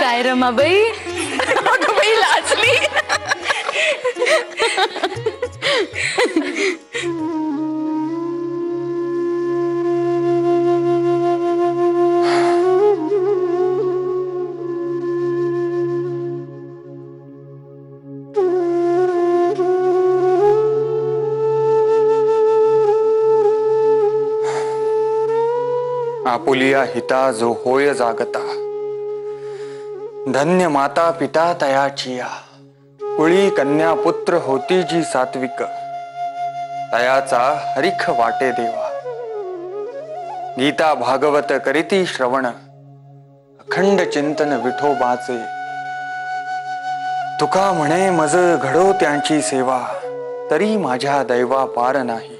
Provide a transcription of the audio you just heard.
काय रमाबाई? अगं बाई लाजली. आपुलिया हिता जो होय जागता, धन्य माता पिता तयाचिया, कुळी कन्या पुत्र होती जी सात्विक, तयाचा हरिख वाटे देवा. गीता भागवत करीती श्रवण, अखंड चिंतन विठोबाचे. तुका म्हणे मज घडो त्यांची सेवा, तरी माझ्या दैवा पार नाही.